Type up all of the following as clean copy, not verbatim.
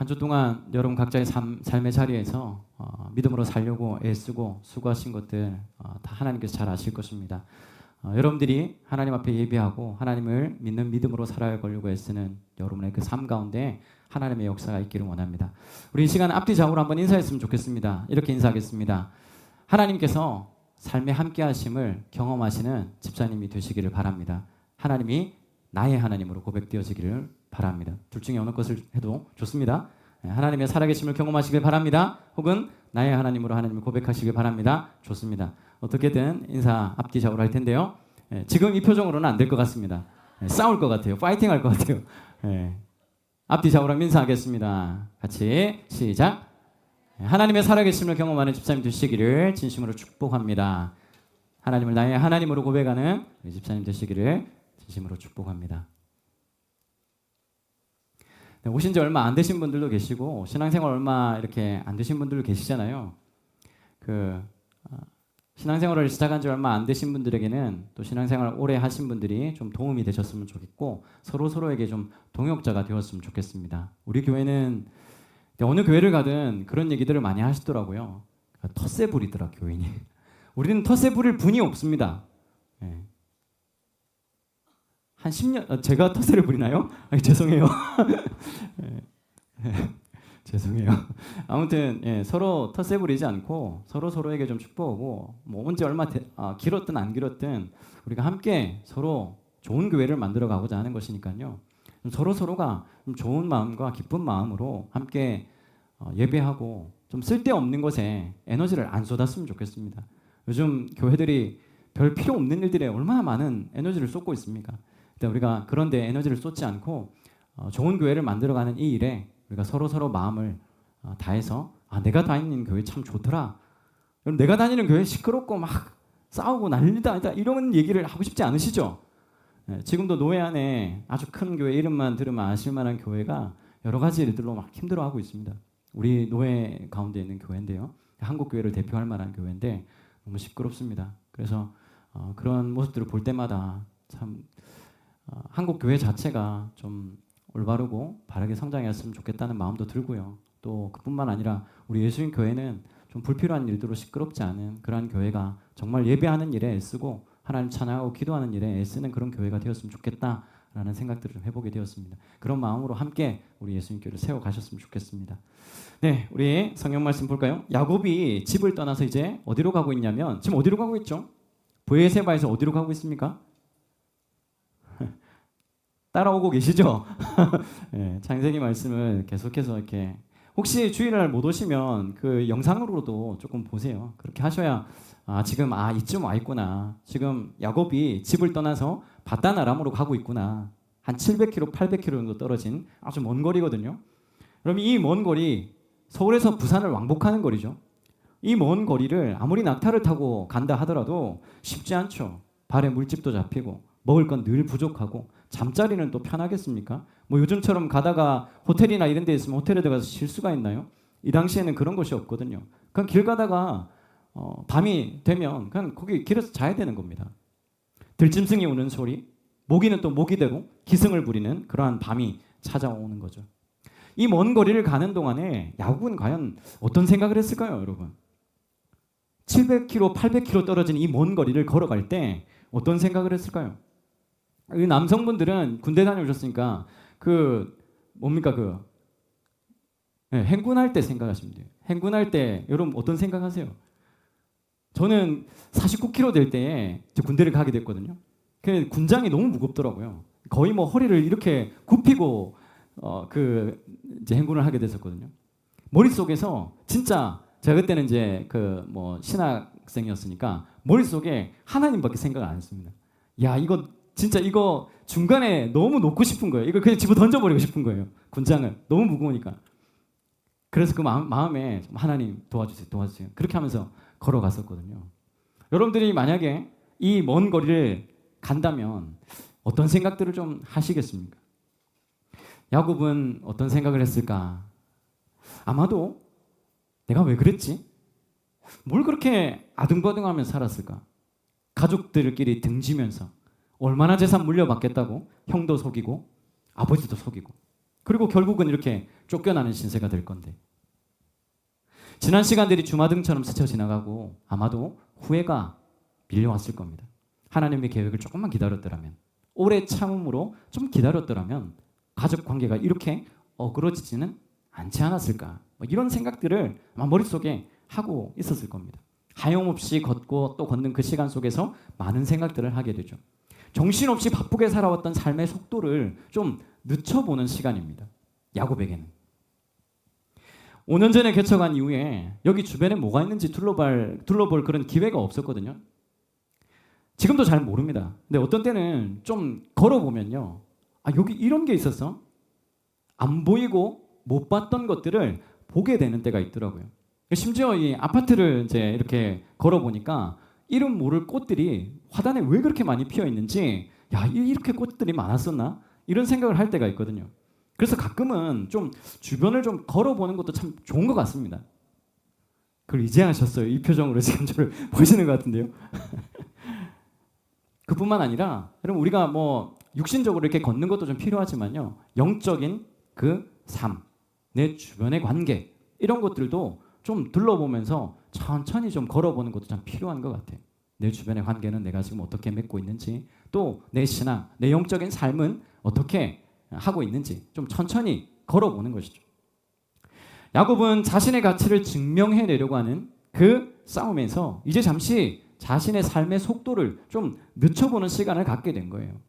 한 주 동안 여러분 각자의 삶의 자리에서 믿음으로 살려고 애쓰고 수고하신 것들 다 하나님께서 잘 아실 것입니다. 여러분들이 하나님 앞에 예배하고 하나님을 믿는 믿음으로 살아가려고 애쓰는 여러분의 그 삶 가운데 하나님의 역사가 있기를 원합니다. 우리 이 시간 앞뒤 좌우로 한번 인사했으면 좋겠습니다. 이렇게 인사하겠습니다. 하나님께서 삶의 함께하심을 경험하시는 집사님이 되시기를 바랍니다. 하나님이 나의 하나님으로 고백되어지기를 바랍니다. 둘 중에 어느 것을 해도 좋습니다. 하나님의 살아계심을 경험하시길 바랍니다. 혹은 나의 하나님으로 하나님을 고백하시길 바랍니다. 좋습니다. 어떻게든 인사 앞뒤 좌우로 할 텐데요. 지금 이 표정으로는 안 될 것 같습니다. 싸울 것 같아요. 파이팅 할 것 같아요. 앞뒤 좌우로 인사하겠습니다. 같이 시작. 하나님의 살아계심을 경험하는 집사님 되시기를 진심으로 축복합니다. 하나님을 나의 하나님으로 고백하는 집사님 되시기를 진심으로 축복합니다. 오신 지 얼마 안 되신 분들도 계시고 신앙생활 얼마 이렇게 안 되신 분들도 계시잖아요. 신앙생활을 시작한 지 얼마 안 되신 분들에게는 또 신앙생활 오래 하신 분들이 좀 도움이 되셨으면 좋겠고 서로에게 좀 동역자가 되었으면 좋겠습니다. 우리 교회는 어느 교회를 가든 그런 얘기들을 많이 하시더라고요. 텃세 부리더라 교인이. 우리는 텃세 부릴 분이 없습니다. 한 10년 제가 텃세를 부리나요? 죄송해요. 죄송해요. 아무튼 서로 텃세 부리지 않고 서로에게 좀 축복하고 뭐 언제 얼마 길었든 안 길었든 우리가 함께 서로 좋은 교회를 만들어 가고자 하는 것이니까요. 서로가 좀 좋은 마음과 기쁜 마음으로 함께 예배하고 좀 쓸데없는 것에 에너지를 안 쏟았으면 좋겠습니다. 요즘 교회들이 별 필요 없는 일들에 얼마나 많은 에너지를 쏟고 있습니까? 우리가 그런 데 에너지를 쏟지 않고 좋은 교회를 만들어가는 이 일에 우리가 서로 마음을 다해서 내가 다니는 교회 참 좋더라. 여러분 내가 다니는 교회 시끄럽고 막 싸우고 난리다 이런 얘기를 하고 싶지 않으시죠? 지금도 노예 안에 아주 큰 교회 이름만 들으면 아실 만한 교회가 여러 가지 일들로 막 힘들어하고 있습니다. 우리 노예 가운데 있는 교회인데요. 한국 교회를 대표할 만한 교회인데 너무 시끄럽습니다. 그래서 그런 모습들을 볼 때마다 참 한국 교회 자체가 좀 올바르고 바르게 성장했으면 좋겠다는 마음도 들고요. 또 그뿐만 아니라 우리 예수님 교회는 좀 불필요한 일들로 시끄럽지 않은 그러한 교회가 정말 예배하는 일에 애쓰고 하나님 찬양하고 기도하는 일에 애쓰는 그런 교회가 되었으면 좋겠다라는 생각들을 좀 해보게 되었습니다. 그런 마음으로 함께 우리 예수님 교회를 세워가셨으면 좋겠습니다. 네, 우리 성경 말씀 볼까요? 야곱이 집을 떠나서 이제 어디로 가고 있냐면 지금 어디로 가고 있죠? 브에세바에서 어디로 가고 있습니까? 따라오고 계시죠? 창세기 말씀을 계속해서 이렇게 혹시 주일날 못 오시면 그 영상으로도 조금 보세요. 그렇게 하셔야 지금 이쯤 와 있구나. 지금 야곱이 집을 떠나서 바단 아람으로 가고 있구나. 한 700km, 800km 정도 떨어진 아주 먼 거리거든요. 그럼 이 먼 거리 서울에서 부산을 왕복하는 거리죠. 이 먼 거리를 아무리 낙타를 타고 간다 하더라도 쉽지 않죠. 발에 물집도 잡히고 먹을 건 늘 부족하고 잠자리는 또 편하겠습니까? 뭐 요즘처럼 가다가 호텔이나 이런 데 있으면 호텔에 들어가서 쉴 수가 있나요? 이 당시에는 그런 것이 없거든요. 그냥 길 가다가 밤이 되면 그냥 거기 길에서 자야 되는 겁니다. 들짐승이 우는 소리, 모기는 또 모기대로 기승을 부리는 그러한 밤이 찾아오는 거죠. 이 먼 거리를 가는 동안에 야곱은 과연 어떤 생각을 했을까요, 여러분? 700km, 800km 떨어진 이 먼 거리를 걸어갈 때 어떤 생각을 했을까요? 이 남성분들은 군대 다녀오셨으니까 행군할 때 생각하시면 돼요. 행군할 때 여러분 어떤 생각하세요? 저는 49km 될 때에 군대를 가게 됐거든요. 그 군장이 너무 무겁더라고요. 거의 뭐 허리를 이렇게 굽히고 이제 행군을 하게 됐었거든요. 머릿속에서 진짜 제가 그때는 이제 신학생이었으니까 머릿속에 하나님밖에 생각 안 했습니다. 야, 이거 중간에 너무 놓고 싶은 거예요. 이거 그냥 집어 던져버리고 싶은 거예요. 군장을. 너무 무거우니까. 그래서 그 마음에 하나님 도와주세요. 그렇게 하면서 걸어갔었거든요. 여러분들이 만약에 이 먼 거리를 간다면 어떤 생각들을 좀 하시겠습니까? 야곱은 어떤 생각을 했을까? 아마도 내가 왜 그랬지? 뭘 그렇게 아등바등하며 살았을까? 가족들끼리 등지면서 얼마나 재산 물려받겠다고 형도 속이고 아버지도 속이고 그리고 결국은 이렇게 쫓겨나는 신세가 될 건데. 지난 시간들이 주마등처럼 스쳐 지나가고 아마도 후회가 밀려왔을 겁니다. 하나님의 계획을 조금만 기다렸더라면, 오래 참음으로 좀 기다렸더라면 가족 관계가 이렇게 어그러지지는 않지 않았을까, 이런 생각들을 아마 머릿속에 하고 있었을 겁니다. 하염없이 걷고 또 걷는 그 시간 속에서 많은 생각들을 하게 되죠. 정신없이 바쁘게 살아왔던 삶의 속도를 좀 늦춰보는 시간입니다. 야곱에게는. 5년 전에 개척한 이후에 여기 주변에 뭐가 있는지 둘러볼 그런 기회가 없었거든요. 지금도 잘 모릅니다. 근데 어떤 때는 좀 걸어보면요, 여기 이런 게 있었어? 안 보이고 못 봤던 것들을 보게 되는 때가 있더라고요. 심지어 이 아파트를 이제 이렇게 걸어보니까 이름 모를 꽃들이 화단에 왜 그렇게 많이 피어 있는지, 이렇게 꽃들이 많았었나? 이런 생각을 할 때가 있거든요. 그래서 가끔은 좀 주변을 좀 걸어보는 것도 참 좋은 것 같습니다. 그걸 이제 하셨어요. 이 표정으로 지금 저를 보시는 것 같은데요. 그뿐만 아니라 여러분, 우리가 뭐 육신적으로 이렇게 걷는 것도 좀 필요하지만요, 영적인 그 삶, 내 주변의 관계, 이런 것들도 좀 둘러보면서 천천히 좀 걸어보는 것도 참 필요한 것 같아요. 내 주변의 관계는 내가 지금 어떻게 맺고 있는지, 또 내 신앙, 내 영적인 삶은 어떻게 하고 있는지 좀 천천히 걸어보는 것이죠. 야곱은 자신의 가치를 증명해내려고 하는 그 싸움에서 이제 잠시 자신의 삶의 속도를 좀 늦춰보는 시간을 갖게 된 거예요.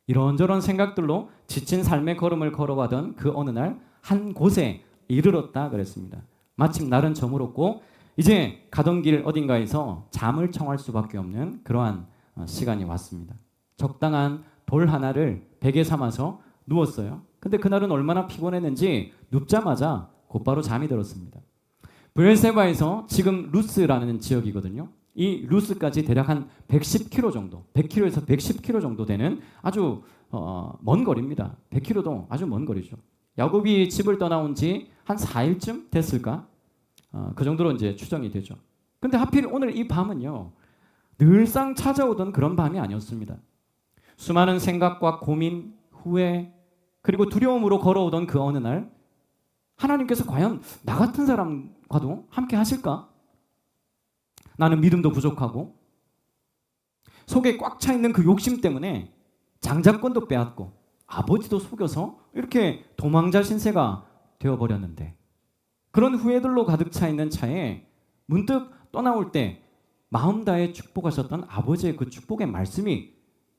이런저런 생각들로 지친 삶의 걸음을 걸어가던 그 어느 날 한 곳에 이르렀다 그랬습니다. 마침 날은 저물었고 이제 가던 길 어딘가에서 잠을 청할 수밖에 없는 그러한 시간이 왔습니다. 적당한 돌 하나를 베개 삼아서 누웠어요. 근데 그날은 얼마나 피곤했는지 눕자마자 곧바로 잠이 들었습니다. 브엘세바에서 지금 루스라는 지역이거든요. 이 루스까지 대략 한 110km 정도, 100km에서 110km 정도 되는 아주 먼 거리입니다. 100km도 아주 먼 거리죠. 야곱이 집을 떠나온 지 한 4일쯤 됐을까? 그 정도로 이제 추정이 되죠. 근데 하필 오늘 이 밤은요, 늘상 찾아오던 그런 밤이 아니었습니다. 수많은 생각과 고민, 후회, 그리고 두려움으로 걸어오던 그 어느 날, 하나님께서 과연 나 같은 사람과도 함께 하실까? 나는 믿음도 부족하고 속에 꽉 차 있는 그 욕심 때문에 장자권도 빼앗고 아버지도 속여서 이렇게 도망자 신세가 되어버렸는데, 그런 후회들로 가득 차 있는 차에 문득 떠나올 때 마음 다해 축복하셨던 아버지의 그 축복의 말씀이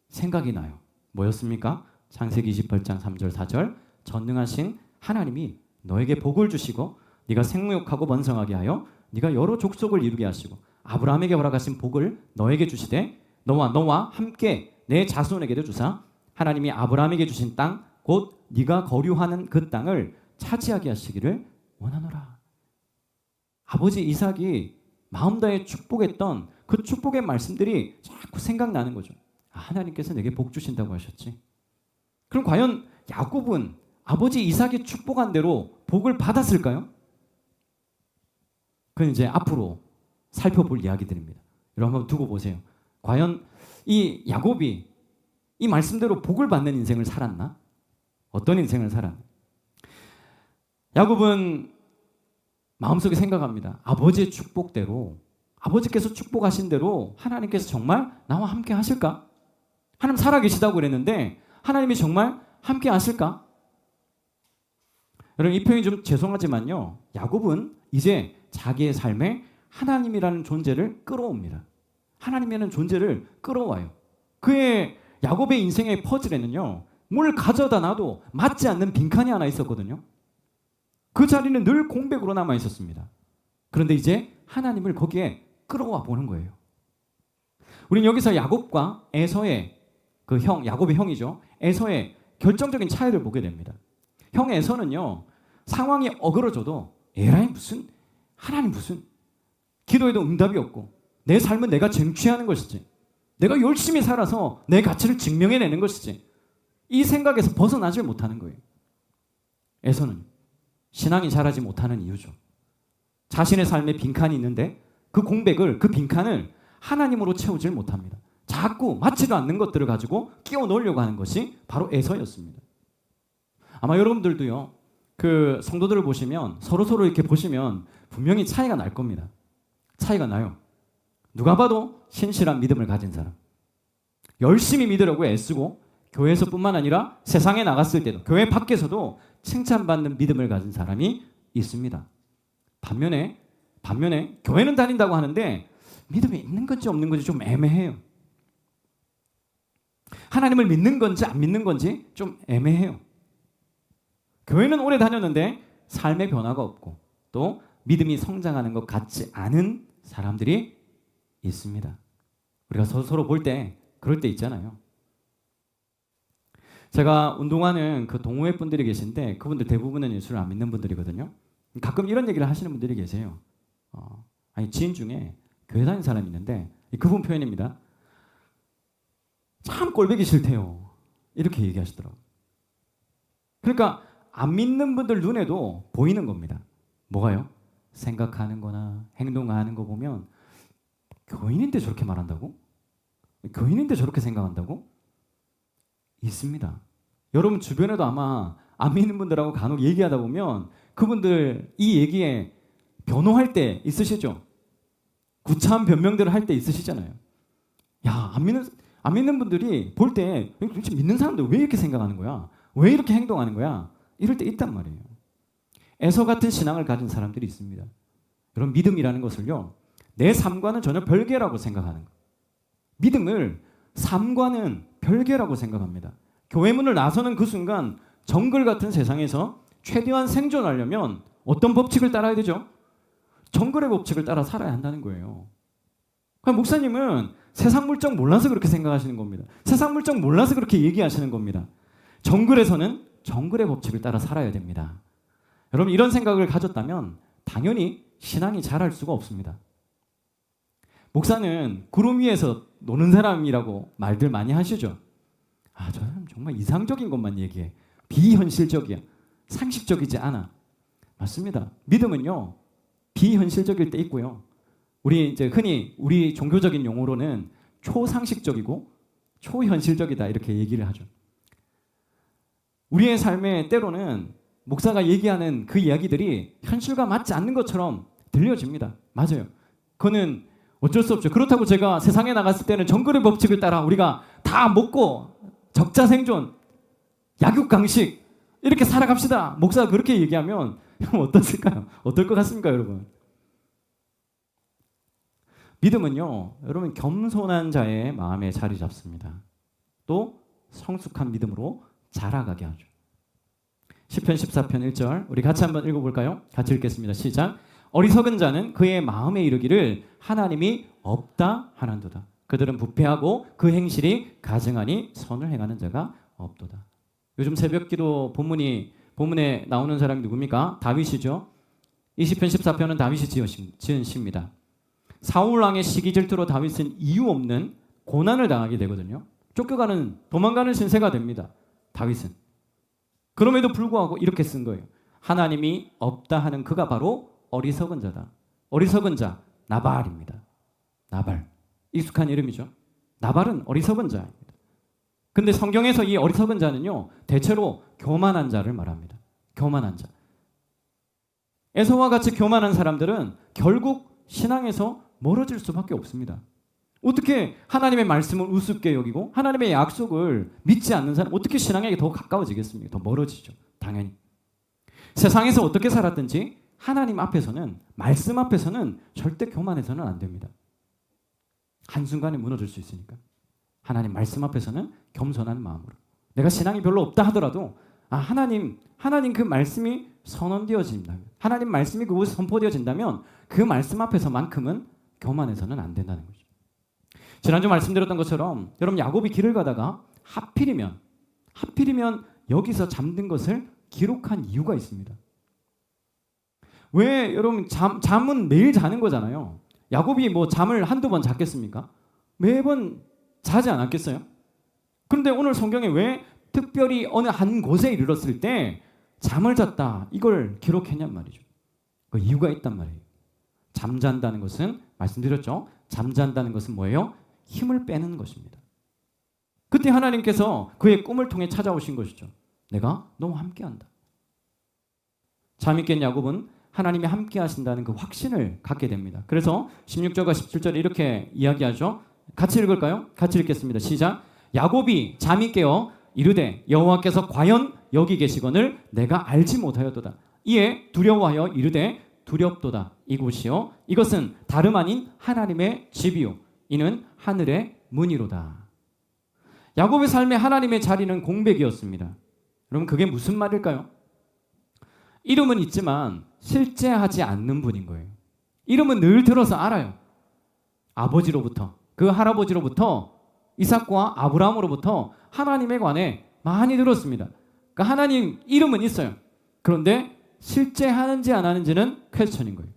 생각이 나요. 뭐였습니까? 창세기 28장 3절 4절, 전능하신 하나님이 너에게 복을 주시고 네가 생육하고 번성하게 하여 네가 여러 족속을 이루게 하시고 아브라함에게 허락하신 복을 너에게 주시되 너와 함께 내 자손에게도 주사 하나님이 아브라함에게 주신 땅 곧 네가 거류하는 그 땅을 차지하게 하시기를 원하노라. 아버지 이삭이 마음 다해 축복했던 그 축복의 말씀들이 자꾸 생각나는 거죠. 하나님께서 내게 복 주신다고 하셨지. 그럼 과연 야곱은 아버지 이삭이 축복한 대로 복을 받았을까요? 그건 이제 앞으로 살펴볼 이야기들입니다. 여러분 한번 두고 보세요. 과연 이 야곱이 이 말씀대로 복을 받는 인생을 살았나? 어떤 인생을 살았나? 야곱은 마음속에 생각합니다. 아버지의 축복대로, 아버지께서 축복하신 대로 하나님께서 정말 나와 함께 하실까? 하나님 살아계시다고 그랬는데 하나님이 정말 함께 하실까? 여러분, 이 표현이 좀 죄송하지만요, 야곱은 이제 자기의 삶에 하나님이라는 존재를 끌어옵니다. 하나님이라는 존재를 끌어와요. 그의 야곱의 인생의 퍼즐에는요, 뭘 가져다 놔도 맞지 않는 빈칸이 하나 있었거든요. 그 자리는 늘 공백으로 남아 있었습니다. 그런데 이제 하나님을 거기에 끌어와 보는 거예요. 우리는 여기서 야곱과 에서의 그 야곱의 형이죠, 에서의 결정적인 차이를 보게 됩니다. 형 에서는요, 상황이 어그러져도 에라이 무슨 하나님 무슨, 기도에도 응답이 없고 내 삶은 내가 쟁취하는 것이지, 내가 열심히 살아서 내 가치를 증명해내는 것이지, 이 생각에서 벗어나질 못하는 거예요. 에서는 신앙이 자라지 못하는 이유죠. 자신의 삶에 빈칸이 있는데 그 공백을, 그 빈칸을 하나님으로 채우질 못합니다. 자꾸 맞지도 않는 것들을 가지고 끼워 넣으려고 하는 것이 바로 에서였습니다. 아마 여러분들도요, 그 성도들을 보시면 서로 이렇게 보시면 분명히 차이가 날 겁니다. 차이가 나요. 누가 봐도 신실한 믿음을 가진 사람, 열심히 믿으려고 애쓰고 교회에서뿐만 아니라 세상에 나갔을 때도 교회 밖에서도 칭찬받는 믿음을 가진 사람이 있습니다. 반면에 교회는 다닌다고 하는데 믿음이 있는 건지 없는 건지 좀 애매해요. 하나님을 믿는 건지 안 믿는 건지 좀 애매해요. 교회는 오래 다녔는데 삶의 변화가 없고 또 믿음이 성장하는 것 같지 않은 사람들이 있습니다. 우리가 서로 볼 때 그럴 때 있잖아요. 제가 운동하는 그 동호회 분들이 계신데 그분들 대부분은 예수를 안 믿는 분들이거든요. 가끔 이런 얘기를 하시는 분들이 계세요. 아니 지인 중에 교회 다니는 사람이 있는데 그분 표현입니다. 참 꼴보기 싫대요. 이렇게 얘기하시더라고요. 그러니까 안 믿는 분들 눈에도 보이는 겁니다. 뭐가요? 생각하는 거나 행동하는 거 보면 교인인데 저렇게 말한다고? 교인인데 저렇게 생각한다고? 있습니다. 여러분 주변에도 아마 안 믿는 분들하고 간혹 얘기하다 보면 그분들 이 얘기에 변호할 때 있으시죠? 구차한 변명들을 할 때 있으시잖아요. 야, 안 믿는 분들이 볼 때 도대체 믿는 사람들 왜 이렇게 생각하는 거야? 왜 이렇게 행동하는 거야? 이럴 때 있단 말이에요. 에서 같은 신앙을 가진 사람들이 있습니다. 여러분 믿음이라는 것을요. 내 삶과는 전혀 별개라고 생각하는 거예요. 믿음을 삶과는 별개라고 생각합니다. 교회 문을 나서는 그 순간 정글 같은 세상에서 최대한 생존하려면 어떤 법칙을 따라야 되죠? 정글의 법칙을 따라 살아야 한다는 거예요. 그럼 목사님은 세상 물정 몰라서 그렇게 생각하시는 겁니다. 세상 물정 몰라서 그렇게 얘기하시는 겁니다. 정글에서는 정글의 법칙을 따라 살아야 됩니다. 여러분 이런 생각을 가졌다면 당연히 신앙이 자랄 수가 없습니다. 목사는 구름 위에서 노는 사람이라고 말들 많이 하시죠. 아, 저 사람 정말 이상적인 것만 얘기해. 비현실적이야. 상식적이지 않아. 맞습니다. 믿음은요. 비현실적일 때 있고요. 우리 이제 흔히 우리 종교적인 용어로는 초상식적이고 초현실적이다 이렇게 얘기를 하죠. 우리의 삶에 때로는 목사가 얘기하는 그 이야기들이 현실과 맞지 않는 것처럼 들려집니다. 맞아요. 그거는 어쩔 수 없죠. 그렇다고 제가 세상에 나갔을 때는 정글의 법칙을 따라 우리가 다 먹고 적자 생존, 약육강식 이렇게 살아갑시다. 목사가 그렇게 얘기하면 어떻을까요? 어떨 것 같습니까, 여러분? 믿음은요, 여러분 겸손한 자의 마음에 자리 잡습니다. 또 성숙한 믿음으로 자라가게 하죠. 시편 14편 1절 우리 같이 한번 읽어볼까요? 같이 읽겠습니다. 시작. 어리석은 자는 그의 마음에 이르기를 하나님이 없다 하는도다. 그들은 부패하고 그 행실이 가증하니 선을 행하는 자가 없도다. 요즘 새벽기도 본문에 나오는 사람이 누굽니까? 다윗이죠. 이 시편 14편은 다윗이 지은 시입니다. 사울 왕의 시기 질투로 다윗은 이유 없는 고난을 당하게 되거든요. 도망가는 신세가 됩니다. 다윗은. 그럼에도 불구하고 이렇게 쓴 거예요. 하나님이 없다 하는 그가 바로 어리석은 자다. 어리석은 자 나발입니다. 나발. 익숙한 이름이죠. 나발은 어리석은 자입니다. 근데 성경에서 이 어리석은 자는요. 대체로 교만한 자를 말합니다. 교만한 자. 에서와 같이 교만한 사람들은 결국 신앙에서 멀어질 수밖에 없습니다. 어떻게 하나님의 말씀을 우습게 여기고 하나님의 약속을 믿지 않는 사람 어떻게 신앙에게 더 가까워지겠습니까? 더 멀어지죠. 당연히. 세상에서 어떻게 살았든지 하나님 앞에서는 말씀 앞에서는 절대 교만해서는 안 됩니다. 한순간에 무너질 수 있으니까. 하나님 말씀 앞에서는 겸손한 마음으로. 내가 신앙이 별로 없다 하더라도 하나님 그 말씀이 선언되어진다면 하나님 말씀이 그곳에 선포되어진다면 그 말씀 앞에서만큼은 교만해서는 안 된다는 거죠. 지난주 말씀드렸던 것처럼 여러분 야곱이 길을 가다가 하필이면 여기서 잠든 것을 기록한 이유가 있습니다. 왜 여러분 잠은 매일 자는 거잖아요. 야곱이 뭐 잠을 한두 번 잤겠습니까? 매번 자지 않았겠어요? 그런데 오늘 성경에 왜 특별히 어느 한 곳에 이르렀을 때 잠을 잤다 이걸 기록했냔 말이죠. 그 이유가 있단 말이에요. 잠잔다는 것은 말씀드렸죠. 잠잔다는 것은 뭐예요? 힘을 빼는 것입니다. 그때 하나님께서 그의 꿈을 통해 찾아오신 것이죠. 내가 너와 함께한다. 잠이 깬 야곱은 하나님이 함께 하신다는 그 확신을 갖게 됩니다. 그래서 16절과 17절에 이렇게 이야기하죠. 같이 읽을까요? 같이 읽겠습니다. 시작. 야곱이 잠이 깨어 이르되 여호와께서 과연 여기 계시거늘 내가 알지 못하였도다. 이에 두려워하여 이르되 두렵도다. 이곳이요 이것은 다름 아닌 하나님의 집이요 이는 하늘의 문이로다. 야곱의 삶에 하나님의 자리는 공백이었습니다. 여러분 그게 무슨 말일까요? 이름은 있지만 실제 하지 않는 분인 거예요. 이름은 늘 들어서 알아요. 아버지로부터 그 할아버지로부터 이삭과 아브라함으로부터 하나님에 관해 많이 들었습니다. 그러니까 하나님 이름은 있어요. 그런데 실제 하는지 안 하는지는 퀘스천인 거예요.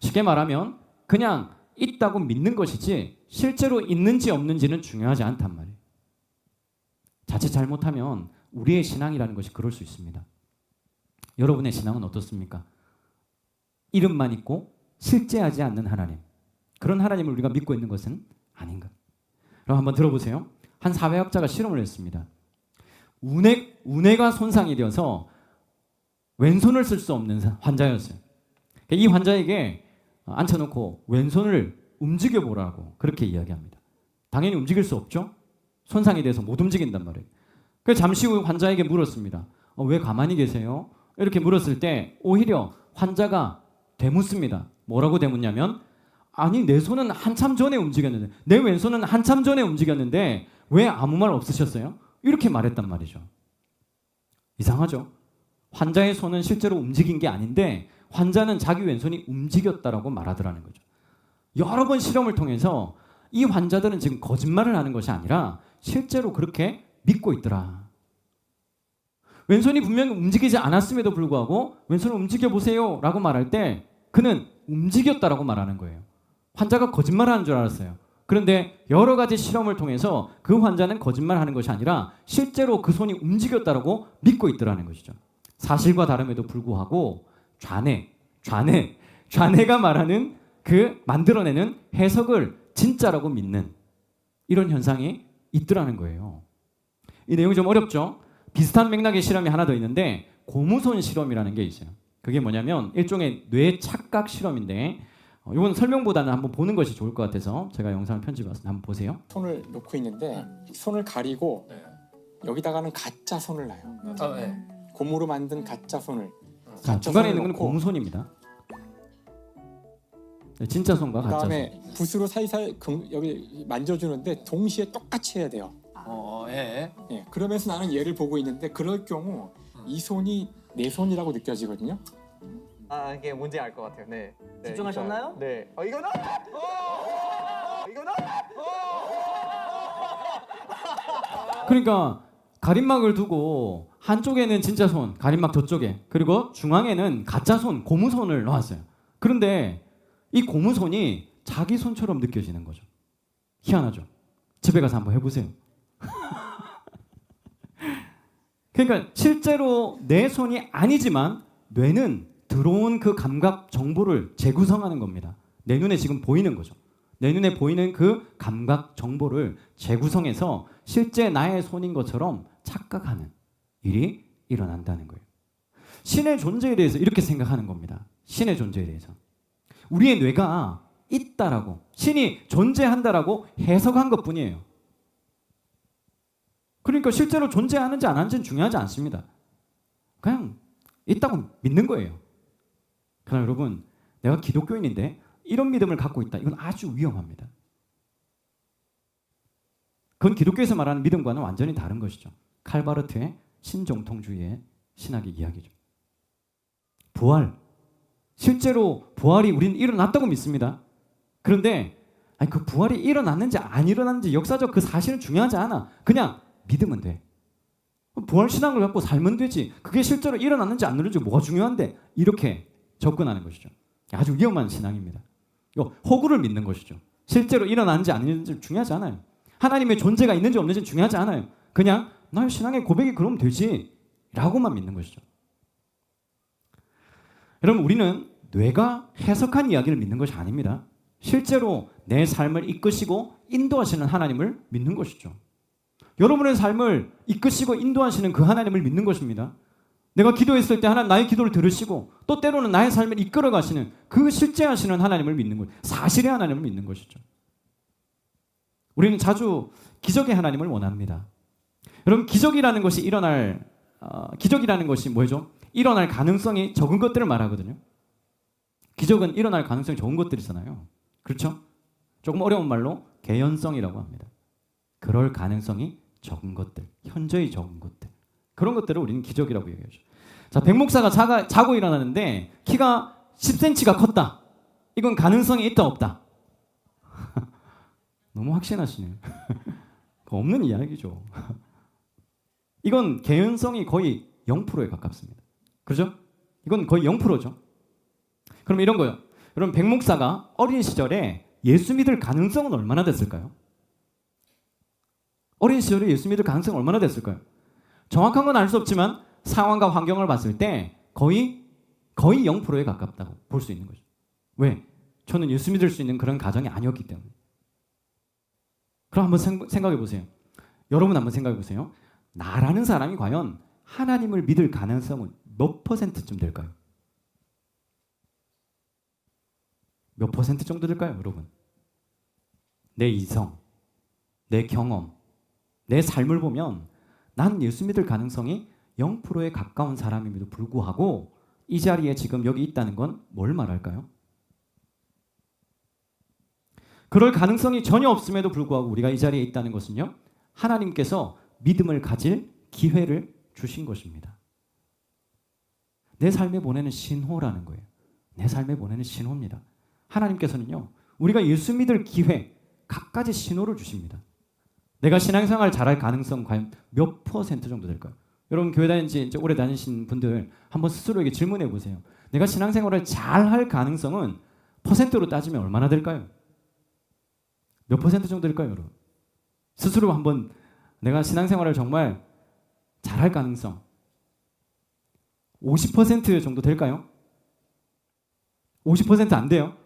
쉽게 말하면 그냥 있다고 믿는 것이지 실제로 있는지 없는지는 중요하지 않단 말이에요. 자칫 잘못하면 우리의 신앙이라는 것이 그럴 수 있습니다. 여러분의 신앙은 어떻습니까? 이름만 있고 실제하지 않는 하나님, 그런 하나님을 우리가 믿고 있는 것은 아닌가? 그럼 한번 들어보세요. 한 사회학자가 실험을 했습니다. 우뇌가 손상이 되어서 왼손을 쓸 수 없는 환자였어요. 이 환자에게 앉혀놓고 왼손을 움직여보라고 그렇게 이야기합니다. 당연히 움직일 수 없죠. 손상이 돼서 못 움직인단 말이에요. 그래서 잠시 후 환자에게 물었습니다. 왜 가만히 계세요? 이렇게 물었을 때 오히려 환자가 되묻습니다. 뭐라고 되묻냐면 아니 내 손은 한참 전에 움직였는데 내 왼손은 한참 전에 움직였는데 왜 아무 말 없으셨어요? 이렇게 말했단 말이죠. 이상하죠? 환자의 손은 실제로 움직인 게 아닌데 환자는 자기 왼손이 움직였다라고 말하더라는 거죠. 여러 번 실험을 통해서 이 환자들은 지금 거짓말을 하는 것이 아니라 실제로 그렇게 믿고 있더라. 왼손이 분명히 움직이지 않았음에도 불구하고 왼손을 움직여보세요 라고 말할 때 그는 움직였다라고 말하는 거예요. 환자가 거짓말하는 줄 알았어요. 그런데 여러 가지 실험을 통해서 그 환자는 거짓말하는 것이 아니라 실제로 그 손이 움직였다라고 믿고 있더라는 것이죠. 사실과 다름에도 불구하고 좌뇌가 말하는 그 만들어내는 해석을 진짜라고 믿는 이런 현상이 있더라는 거예요. 이 내용이 좀 어렵죠? 비슷한 맥락의 실험이 하나 더 있는데 고무손 실험이라는 게 있어요. 그게 뭐냐면 일종의 뇌 착각 실험인데 이건 설명보다는 한번 보는 것이 좋을 것 같아서 제가 영상을 편집해서 한번 보세요. 손을 놓고 있는데 손을 가리고 여기다가는 가짜 손을 놔요. 고무로 만든 가짜 손을. 자, 중간에 있는 건 고무손입니다. 네, 진짜 손과 가짜 손. 그다음에 붓으로 사이사이 여기 만져주는데 동시에 똑같이 해야 돼요. 예, 그러면서 나는 얘를 보고 있는데 그럴 경우 이 손이 내 손이라고 느껴지거든요. 이게 뭔지 알 것 같아요. 네. 집중하셨나요? 네. 이거는? 이거는? 그러니까 가림막을 두고 한쪽에는 진짜 손, 가림막 저쪽에 그리고 중앙에는 가짜 손, 고무손을 놓았어요. 그런데 이 고무손이 자기 손처럼 느껴지는 거죠. 희한하죠? 집에 가서 한번 해보세요. 그러니까 실제로 내 손이 아니지만 뇌는 들어온 그 감각 정보를 재구성하는 겁니다. 내 눈에 지금 보이는 거죠. 내 눈에 보이는 그 감각 정보를 재구성해서 실제 나의 손인 것처럼 착각하는 일이 일어난다는 거예요. 신의 존재에 대해서 이렇게 생각하는 겁니다. 신의 존재에 대해서. 우리의 뇌가 있다라고, 신이 존재한다라고 해석한 것뿐이에요. 그러니까 실제로 존재하는지 안 하는지는 중요하지 않습니다. 그냥 있다고 믿는 거예요. 그러나 여러분, 내가 기독교인인데 이런 믿음을 갖고 있다. 이건 아주 위험합니다. 그건 기독교에서 말하는 믿음과는 완전히 다른 것이죠. 칼바르트의 신정통주의의 신학의 이야기죠. 부활. 실제로 부활이 우리는 일어났다고 믿습니다. 그런데 그 부활이 일어났는지 안 일어났는지 역사적 그 사실은 중요하지 않아. 그냥 믿으면 돼. 부활 신앙을 갖고 살면 되지. 그게 실제로 일어났는지 안 일어났는지 뭐가 중요한데 이렇게 접근하는 것이죠. 아주 위험한 신앙입니다. 허구를 믿는 것이죠. 실제로 일어났는지 안 일어났는지 중요하지 않아요. 하나님의 존재가 있는지 없는지 중요하지 않아요. 그냥 나의 신앙의 고백이 그러면 되지 라고만 믿는 것이죠. 여러분, 우리는 뇌가 해석한 이야기를 믿는 것이 아닙니다. 실제로 내 삶을 이끄시고 인도하시는 하나님을 믿는 것이죠. 여러분의 삶을 이끄시고 인도하시는 그 하나님을 믿는 것입니다. 내가 기도했을 때 하나님 나의 기도를 들으시고 또 때로는 나의 삶을 이끌어 가시는 그 실제하시는 하나님을 믿는 것, 사실의 하나님을 믿는 것이죠. 우리는 자주 기적의 하나님을 원합니다. 여러분, 기적이라는 것이 기적이라는 것이 뭐죠? 일어날 가능성이 적은 것들을 말하거든요. 기적은 일어날 가능성이 적은 것들이잖아요. 그렇죠? 조금 어려운 말로 개연성이라고 합니다. 그럴 가능성이 적은 것들, 현저히 적은 것들. 그런 것들을 우리는 기적이라고 얘기하죠. 자, 백 목사가 자고 일어나는데 키가 10cm가 컸다. 이건 가능성이 있다 없다? 너무 확신하시네요. 없는 이야기죠. 이건 개연성이 거의 0%에 가깝습니다. 그렇죠? 이건 거의 0%죠. 그럼 이런 거요. 여러분, 백 목사가 어린 시절에 예수 믿을 가능성은 얼마나 됐을까요? 어린 시절에 예수 믿을 가능성은 얼마나 됐을까요? 정확한 건 알 수 없지만 상황과 환경을 봤을 때 거의 0%에 가깝다고 볼 수 있는 거죠. 왜? 저는 예수 믿을 수 있는 그런 가정이 아니었기 때문에. 그럼 한번 생각해 보세요. 여러분 한번 생각해 보세요. 나라는 사람이 과연 하나님을 믿을 가능성은 몇 %쯤 될까요? 몇 % 정도 될까요, 여러분? 내 이성, 내 경험, 내 삶을 보면 난 예수 믿을 가능성이 0%에 가까운 사람임에도 불구하고 이 자리에 지금 여기 있다는 건 뭘 말할까요? 그럴 가능성이 전혀 없음에도 불구하고 우리가 이 자리에 있다는 것은요, 하나님께서 믿음을 가질 기회를 주신 것입니다. 내 삶에 보내는 신호라는 거예요. 내 삶에 보내는 신호입니다. 하나님께서는요, 우리가 예수 믿을 기회, 갖가지 신호를 주십니다. 내가 신앙생활 잘할 가능성 과연 몇 % 정도 될까요? 여러분, 교회 다닌 지 오래 다니신 분들 한번 스스로에게 질문해 보세요. 내가 신앙생활을 잘할 가능성은 퍼센트로 따지면 얼마나 될까요? 몇 % 정도 될까요, 여러분? 스스로 한번 내가 신앙생활을 정말 잘할 가능성 50% 정도 될까요? 50% 안 돼요?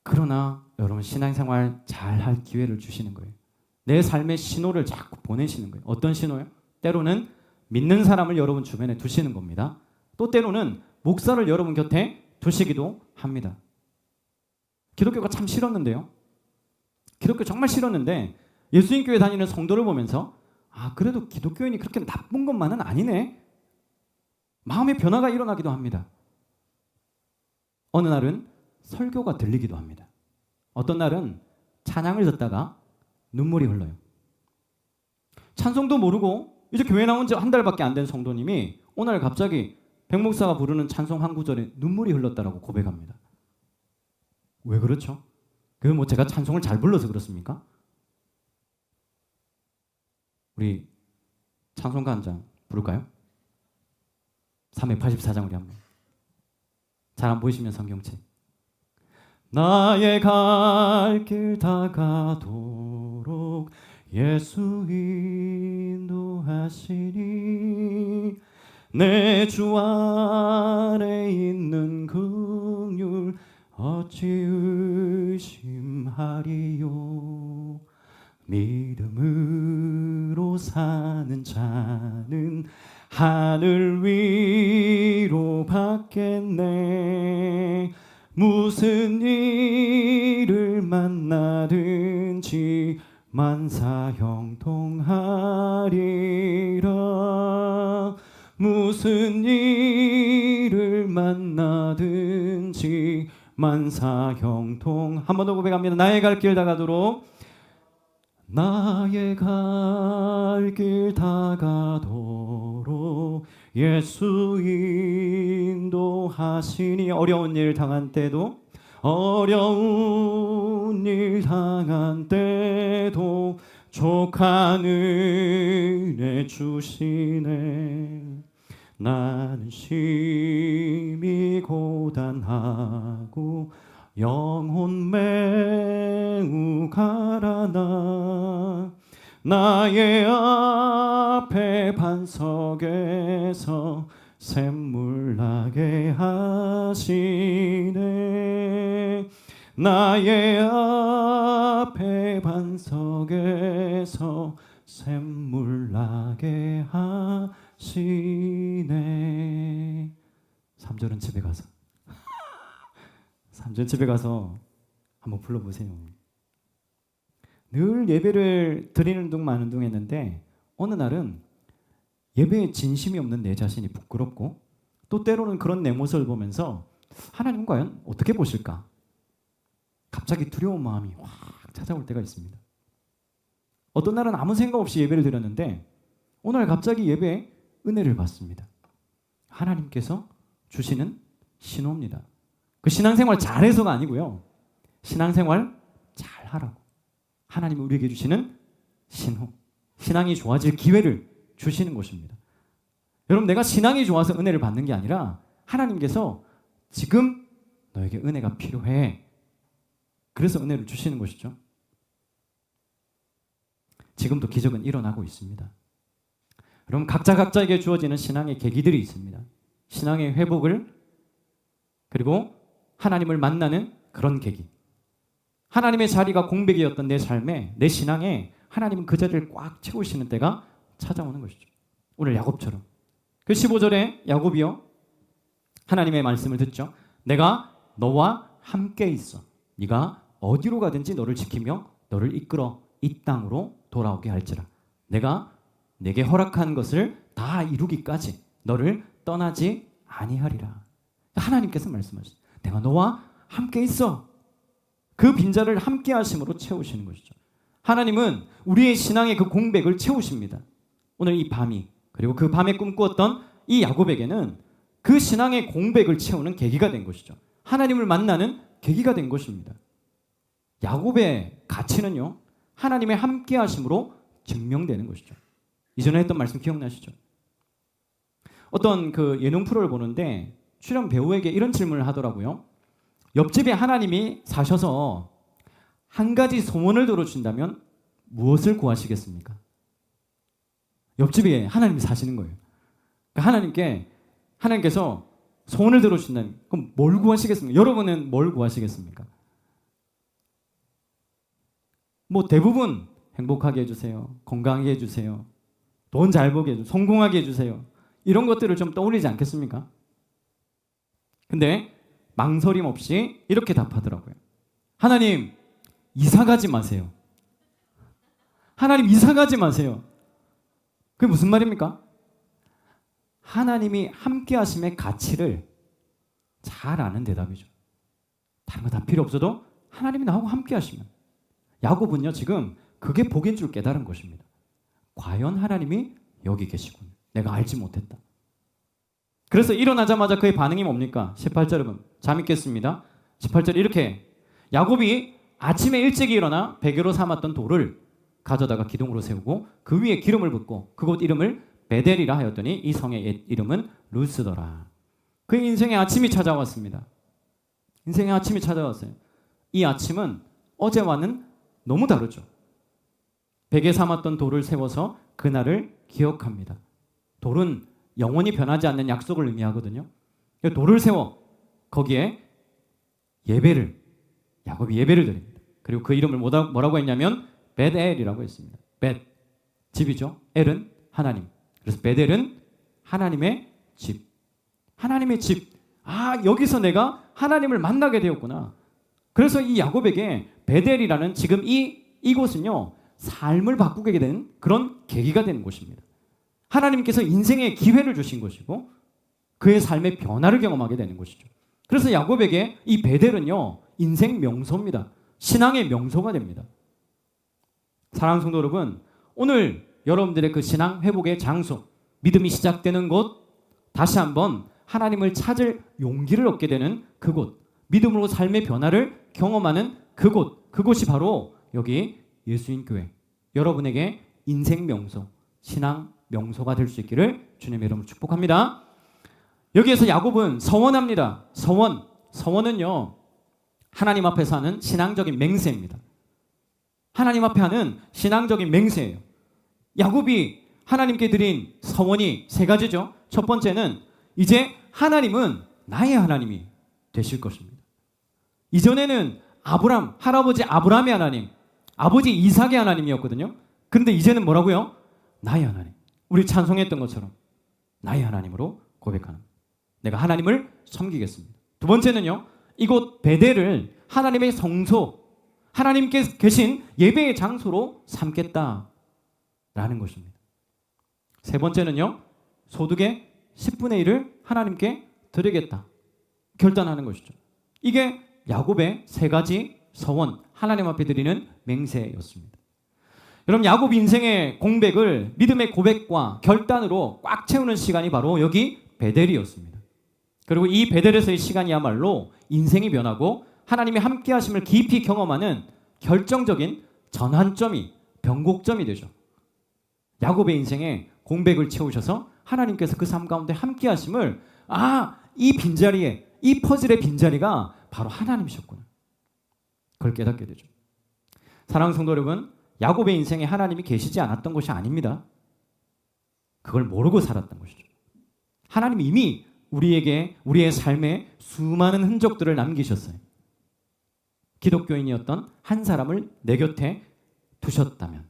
그러나 여러분, 신앙생활 잘할 기회를 주시는 거예요. 내 삶의 신호를 자꾸 보내시는 거예요. 어떤 신호요? 때로는 믿는 사람을 여러분 주변에 두시는 겁니다. 또 때로는 목사를 여러분 곁에 두시기도 합니다. 기독교가 참 싫었는데요. 기독교 정말 싫었는데 예수님 교회 다니는 성도를 보면서 그래도 기독교인이 그렇게 나쁜 것만은 아니네. 마음의 변화가 일어나기도 합니다. 어느 날은 설교가 들리기도 합니다. 어떤 날은 찬양을 듣다가 눈물이 흘러요. 찬송도 모르고 이제 교회 나온 지 한 달밖에 안 된 성도님이 오늘 갑자기 백 목사가 부르는 찬송 한 구절에 눈물이 흘렀다라고 고백합니다. 왜 그렇죠? 그게 뭐 제가 찬송을 잘 불러서 그렇습니까? 우리 찬송가 한 장 부를까요? 384장 우리 한번. 잘 안 보이시면 성경책. 나의 갈 길 다가도록 예수 인도하시니 내 주 안에 있는 긍휼 어찌 의심하리요. 믿음으로 사는 자는 하늘 위로 받겠네. 무슨 일을 만나든지 만사형통하리라. 무슨 일을 만나든지 만사형통. 한 번 더 고백합니다. 나의 갈 길 다가도록. 나의 갈 길 다가도록 예수 인도하시니. 어려운 일 당한 때도, 어려운 일 당한 때도 족한 은혜 주시네. 나는 심히 고단하고 영혼 매우 가라나. 나의 앞에 반석에서 샘물 나게 하시네. 나의 앞에 반석에서 샘물 나게 하시네. 3절은 집에 가서 3절 집에 가서 한번 불러보세요. 늘 예배를 드리는 둥 마는 둥 했는데 어느 날은 예배에 진심이 없는 내 자신이 부끄럽고 또 때로는 그런 내 모습을 보면서 하나님 과연 어떻게 보실까? 갑자기 두려운 마음이 확 찾아올 때가 있습니다. 어떤 날은 아무 생각 없이 예배를 드렸는데 오늘 갑자기 예배에 은혜를 받습니다. 하나님께서 주시는 신호입니다. 그 신앙생활 잘해서가 아니고요. 신앙생활 잘하라고 하나님이 우리에게 주시는 신호, 신앙이 좋아질 기회를 주시는 것입니다. 여러분, 내가 신앙이 좋아서 은혜를 받는 게 아니라 하나님께서 지금 너에게 은혜가 필요해. 그래서 은혜를 주시는 것이죠. 지금도 기적은 일어나고 있습니다. 여러분, 각자에게 주어지는 신앙의 계기들이 있습니다. 신앙의 회복을, 그리고 하나님을 만나는 그런 계기. 하나님의 자리가 공백이었던 내 삶에, 내 신앙에 하나님은 그 자리를 꽉 채우시는 때가 찾아오는 것이죠. 오늘 야곱처럼. 그 15절에 야곱이요, 하나님의 말씀을 듣죠. 내가 너와 함께 있어. 네가 어디로 가든지 너를 지키며 너를 이끌어 이 땅으로 돌아오게 할지라. 내가 내게 허락한 것을 다 이루기까지 너를 떠나지 아니하리라. 하나님께서 말씀하셨어요. 내가 너와 함께 있어. 그 빈자를 함께 하심으로 채우시는 것이죠. 하나님은 우리의 신앙의 그 공백을 채우십니다. 오늘 이 밤이, 그리고 그 밤에 꿈꾸었던 이 야곱에게는 그 신앙의 공백을 채우는 계기가 된 것이죠. 하나님을 만나는 계기가 된 것입니다. 야곱의 가치는요, 하나님의 함께 하심으로 증명되는 것이죠. 이전에 했던 말씀 기억나시죠? 어떤 그 예능 프로를 보는데 출연 배우에게 이런 질문을 하더라고요. 옆집에 하나님이 사셔서 한 가지 소원을 들어주신다면 무엇을 구하시겠습니까? 옆집에 하나님이 사시는 거예요. 그러니까 하나님께서 소원을 들어주신다면 그럼 뭘 구하시겠습니까? 여러분은 뭘 구하시겠습니까? 뭐 대부분 행복하게 해주세요. 건강하게 해주세요. 돈 잘 벌게 해주세요. 성공하게 해주세요. 이런 것들을 좀 떠올리지 않겠습니까? 근데 망설임 없이 이렇게 답하더라고요. 하나님, 이사 가지 마세요. 하나님, 이사 가지 마세요. 그게 무슨 말입니까? 하나님이 함께 하심의 가치를 잘 아는 대답이죠. 다른 거 다 필요 없어도 하나님이 나하고 함께 하시면. 야곱은요, 지금 그게 복인 줄 깨달은 것입니다. 과연 하나님이 여기 계시군. 내가 알지 못했다. 그래서 일어나자마자 그의 반응이 뭡니까? 18절은 잠 있겠습니다. 18절 이렇게, 야곱이 아침에 일찍 일어나 베개로 삼았던 돌을 가져다가 기둥으로 세우고 그 위에 기름을 붓고 그곳 이름을 베델이라 하였더니 이 성의 옛 이름은 루스더라. 그의 인생의 아침이 찾아왔습니다. 인생의 아침이 찾아왔어요. 이 아침은 어제와는 너무 다르죠. 베개 삼았던 돌을 세워서 그날을 기억합니다. 돌은 영원히 변하지 않는 약속을 의미하거든요. 돌을 세워 거기에 야곱이 예배를 드립니다. 그리고 그 이름을 뭐라고 했냐면 베델이라고 했습니다. 벳, 집이죠. 엘은 하나님. 그래서 베델은 하나님의 집. 하나님의 집. 아, 여기서 내가 하나님을 만나게 되었구나. 그래서 이 야곱에게 베델이라는 지금 이곳은요, 삶을 바꾸게 된 그런 계기가 되는 곳입니다. 하나님께서 인생의 기회를 주신 것이고 그의 삶의 변화를 경험하게 되는 것이죠. 그래서 야곱에게 이 베델은요, 인생 명소입니다. 신앙의 명소가 됩니다. 사랑하는 성도 여러분, 오늘 여러분들의 그 신앙 회복의 장소, 믿음이 시작되는 곳, 다시 한번 하나님을 찾을 용기를 얻게 되는 그곳, 믿음으로 삶의 변화를 경험하는 그곳이 바로 여기 예수인 교회, 여러분에게 인생 명소, 신앙 명소가 될 수 있기를 주님의 이름으로 축복합니다. 여기에서 야곱은 서원합니다. 서원은요, 하나님 앞에서 하는 신앙적인 맹세입니다. 하나님 앞에 하는 신앙적인 맹세예요. 야곱이 하나님께 드린 서원이 세 가지죠. 첫 번째는 이제 하나님은 나의 하나님이 되실 것입니다. 이전에는 할아버지 아브라함의 하나님, 아버지 이삭의 하나님이었거든요. 근데 이제는 뭐라고요? 나의 하나님. 우리 찬송했던 것처럼 나의 하나님으로 고백하는. 내가 하나님을 섬기겠습니다. 두 번째는요. 이곳 베델을 하나님의 성소, 하나님께 계신 예배의 장소로 삼겠다라는 것입니다. 세 번째는요. 소득의 10분의 1을 하나님께 드리겠다. 결단하는 것이죠. 이게 야곱의 세 가지 서원, 하나님 앞에 드리는 맹세였습니다. 여러분, 야곱 인생의 공백을 믿음의 고백과 결단으로 꽉 채우는 시간이 바로 여기 베델이었습니다. 그리고 이 베델에서의 시간이야말로 인생이 변하고 하나님의 함께 하심을 깊이 경험하는 결정적인 전환점이, 변곡점이 되죠. 야곱의 인생에 공백을 채우셔서 하나님께서 그 삶 가운데 함께 하심을, 이 빈자리에, 이 퍼즐의 빈자리가 바로 하나님이셨구나. 그걸 깨닫게 되죠. 사랑하는 성도 여러분, 야곱의 인생에 하나님이 계시지 않았던 것이 아닙니다. 그걸 모르고 살았던 것이죠. 하나님이 이미 우리에게, 우리의 삶에 수많은 흔적들을 남기셨어요. 기독교인이었던 한 사람을 내 곁에 두셨다면,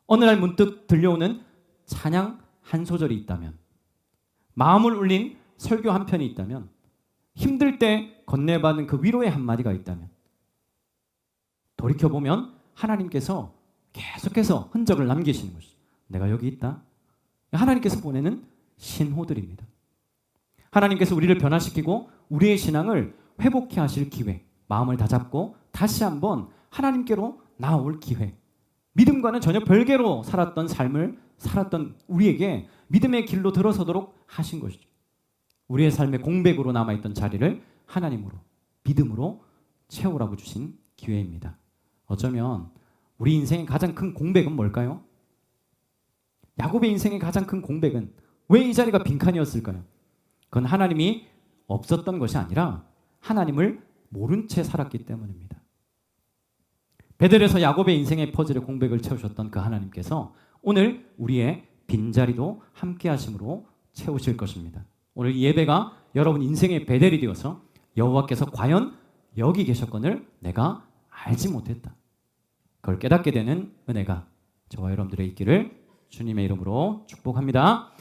어느 날 문득 들려오는 찬양 한 소절이 있다면, 마음을 울린 설교 한 편이 있다면, 힘들 때 건네받은 그 위로의 한마디가 있다면, 돌이켜보면 하나님께서 계속해서 흔적을 남기시는 것이죠. 내가 여기 있다. 하나님께서 보내는 신호들입니다. 하나님께서 우리를 변화시키고 우리의 신앙을 회복해 하실 기회, 마음을 다잡고 다시 한번 하나님께로 나아올 기회, 믿음과는 전혀 별개로 살았던 삶을 살았던 우리에게 믿음의 길로 들어서도록 하신 것이죠. 우리의 삶의 공백으로 남아있던 자리를 하나님으로, 믿음으로 채우라고 주신 기회입니다. 어쩌면 우리 인생의 가장 큰 공백은 뭘까요? 야곱의 인생의 가장 큰 공백은 왜 이 자리가 빈칸이었을까요? 그건 하나님이 없었던 것이 아니라 하나님을 모른 채 살았기 때문입니다. 베델에서 야곱의 인생의 퍼즐의 공백을 채우셨던 그 하나님께서 오늘 우리의 빈자리도 함께 하심으로 채우실 것입니다. 오늘 이 예배가 여러분 인생의 베델이 되어서 여호와께서 과연 여기 계셨건을 내가 알지 못했다, 그걸 깨닫게 되는 은혜가 저와 여러분들의 있기를 주님의 이름으로 축복합니다.